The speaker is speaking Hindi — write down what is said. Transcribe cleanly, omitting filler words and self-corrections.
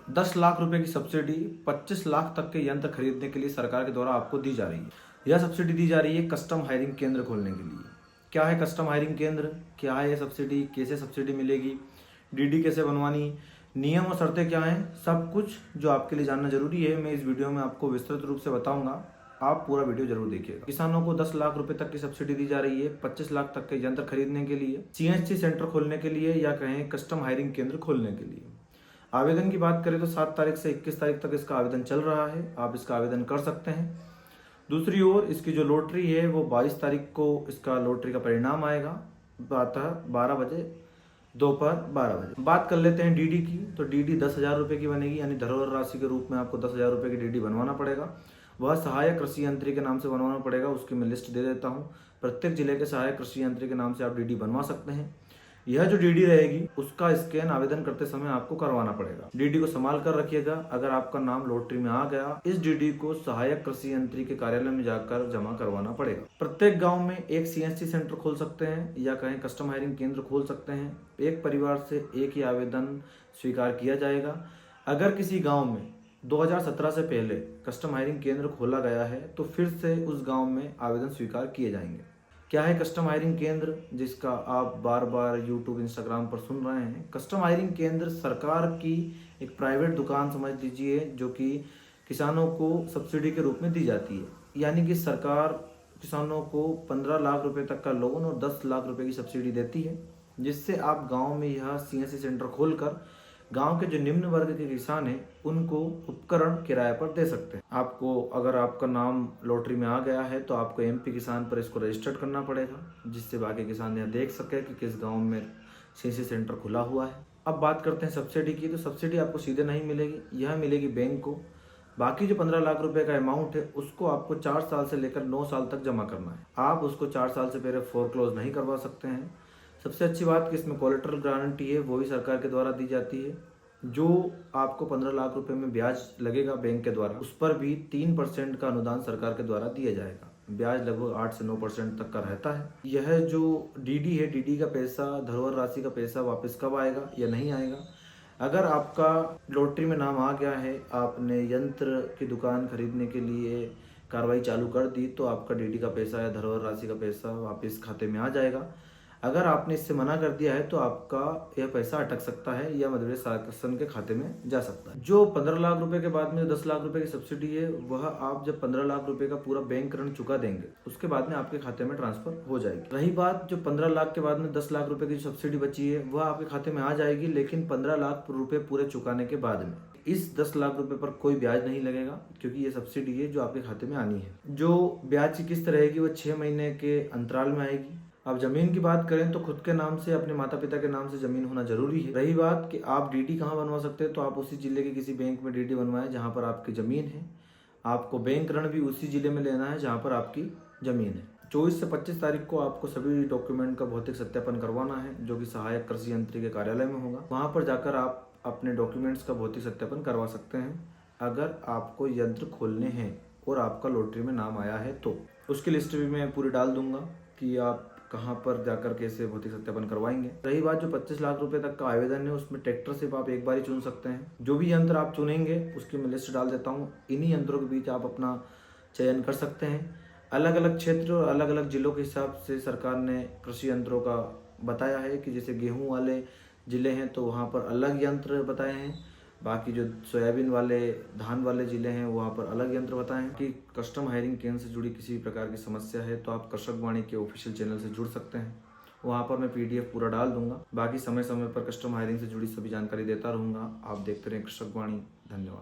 10 लाख रुपए की सब्सिडी 25 लाख तक के यंत्र खरीदने के लिए सरकार के द्वारा आपको दी जा रही है। यह सब्सिडी दी जा रही है कस्टम हायरिंग केंद्र खोलने के लिए। क्या है कस्टम हायरिंग केंद्र, क्या है ये सब्सिडी, कैसे सब्सिडी मिलेगी, डीडी कैसे बनवानी, नियम और शर्तें क्या हैं, सब कुछ जो आपके लिए जानना जरूरी है मैं इस वीडियो में आपको विस्तृत रूप से बताऊंगा। आप पूरा वीडियो जरूर देखिएगा। किसानों को 10 लाख रुपए तक की सब्सिडी दी जा रही है 25 लाख तक के यंत्र खरीदने के लिए, सीएससी सेंटर खोलने के लिए या कहें कस्टम हायरिंग केंद्र खोलने के लिए। आवेदन की बात करें तो 7 तारीख से 21 तारीख तक इसका आवेदन चल रहा है, आप इसका आवेदन कर सकते हैं। दूसरी ओर इसकी जो लॉटरी है वो 22 तारीख को इसका लॉटरी का परिणाम आएगा, प्रातः 12 बजे, दोपहर 12 बजे। बात कर लेते हैं डीडी की, तो डीडी 10,000 रुपये की बनेगी, यानी धरोहर राशि के रूप में आपको 10,000 रुपये की डीडी बनवाना पड़ेगा। वह सहायक कृषि यंत्री के नाम से बनवाना पड़ेगा, उसकी मैं लिस्ट दे देता हूँ। प्रत्येक जिले के सहायक कृषि यंत्री के नाम से आप डीडी बनवा सकते हैं। यह जो डीडी रहेगी उसका स्कैन आवेदन करते समय आपको करवाना पड़ेगा। डीडी को संभाल कर रखिएगा, अगर आपका नाम लॉटरी में आ गया इस डीडी को सहायक कृषि यंत्री के कार्यालय में जाकर जमा करवाना पड़ेगा। प्रत्येक गांव में एक सीएससी सेंटर खोल सकते हैं या कहें कस्टम हायरिंग केंद्र खोल सकते हैं। एक परिवार से एक ही आवेदन स्वीकार किया जाएगा। अगर किसी गाँव में 2017 से पहले कस्टम हायरिंग केंद्र खोला गया है तो फिर से उस गाँव में आवेदन स्वीकार किए जाएंगे। क्या है कस्टम हायरिंग केंद्र, जिसका आप बार बार यूट्यूब इंस्टाग्राम पर सुन रहे हैं। कस्टम हायरिंग केंद्र सरकार की एक प्राइवेट दुकान समझ लीजिए, जो कि किसानों को सब्सिडी के रूप में दी जाती है। यानी कि सरकार किसानों को 15 लाख रुपए तक का लोन और 10 लाख रुपए की सब्सिडी देती है, जिससे आप गाँव में यह सीएससी सेंटर खोलकर गांव के जो निम्न वर्ग के किसान हैं उनको उपकरण किराए पर दे सकते हैं। आपको अगर आपका नाम लॉटरी में आ गया है तो आपको एमपी किसान पर इसको रजिस्टर्ड करना पड़ेगा, जिससे बाकी किसान यह देख सके कि किस गांव में सीएससी सेंटर खुला हुआ है। अब बात करते हैं सब्सिडी की, तो सब्सिडी आपको सीधे नहीं मिलेगी, यह मिलेगी बैंक को। बाकी जो 15 लाख रुपए का अमाउंट है उसको आपको 4 साल से लेकर 9 साल तक जमा करना है। आप उसको 4 साल से पहले फोरक्लोज नहीं करवा सकते हैं। सबसे अच्छी बात कि इसमें कोलेटरल गारंटी है, वो भी सरकार के द्वारा दी जाती है। जो आपको 15 लाख रुपए में ब्याज लगेगा बैंक के द्वारा, उस पर भी 3% का अनुदान सरकार के द्वारा दिया जाएगा। ब्याज लगभग 8 से 9% तक का रहता है। यह जो डीडी है, डीडी का पैसा, धरोहर राशि का पैसा वापस कब आएगा या नहीं आएगा, अगर आपका लॉटरी में नाम आ गया है, आपने यंत्र की दुकान खरीदने के लिए कार्रवाई चालू कर दी, तो आपका डीडी का पैसा या धरोहर राशि का पैसा वापस खाते में आ जाएगा। अगर आपने इससे मना कर दिया है तो आपका यह पैसा अटक सकता है या मध्य प्रदेश शासन के खाते में जा सकता है। जो 15 लाख रुपए के बाद में जो 10 लाख रुपए की सब्सिडी है, वह आप जब 15 लाख रुपए का पूरा बैंक ऋण चुका देंगे उसके बाद में आपके खाते में ट्रांसफर हो जाएगी। रही बात जो 15 लाख के बाद में 10 लाख रुपए की सब्सिडी बची है, वह आपके खाते में आ जाएगी, लेकिन 15 लाख रुपए पूरे चुकाने के बाद में इस 10 लाख रुपए पर कोई ब्याज नहीं लगेगा, क्योंकि ये सब्सिडी है जो आपके खाते में आनी है। जो ब्याज की किस्त रहेगी वो 6 महीने के अंतराल में आएगी। अब जमीन की बात करें तो खुद के नाम से, अपने माता पिता के नाम से जमीन होना जरूरी है। रही बात कि आप डीडी कहाँ बनवा सकते हैं, तो आप उसी जिले के किसी बैंक में डीडी बनवाएं जहाँ पर आपकी जमीन है। आपको बैंक ऋण भी उसी जिले में लेना है जहाँ पर आपकी जमीन है। 24 से 25 तारीख को आपको सभी डॉक्यूमेंट का भौतिक सत्यापन करवाना है, जो कि सहायक कृषि यंत्री के कार्यालय में होगा। वहाँ पर जाकर आप अपने डॉक्यूमेंट्स का भौतिक सत्यापन करवा सकते हैं। अगर आपको यंत्र खोलने हैं और आपका लॉटरी में नाम आया है तो उसकी लिस्ट भी मैं पूरी डाल दूंगा कि आप कहाँ पर जाकर कैसे भौतिक सत्यापन करवाएंगे। रही बात जो 25 लाख रुपए तक का आवेदन है, उसमें ट्रैक्टर सिर्फ आप एक बार ही चुन सकते हैं। जो भी यंत्र आप चुनेंगे उसकी मैं लिस्ट डाल देता हूँ। इन्हीं यंत्रों के बीच आप अपना चयन कर सकते हैं। अलग अलग क्षेत्र और अलग अलग जिलों के हिसाब से सरकार ने कृषि यंत्रों का बताया है कि जैसे गेहूँ वाले जिले हैं तो वहाँ पर अलग यंत्र बताए हैं, बाकी जो सोयाबीन वाले, धान वाले जिले हैं वहाँ पर अलग यंत्र बताएं हैं। कि कस्टम हायरिंग केंद्र से जुड़ी किसी प्रकार की समस्या है तो आप कृषक वाणी के ऑफिशियल चैनल से जुड़ सकते हैं। वहाँ पर मैं पीडीएफ पूरा डाल दूंगा। बाकी समय समय पर कस्टम हायरिंग से जुड़ी सभी जानकारी देता रहूँगा। आप देखते रहें कृषक वाणी। धन्यवाद।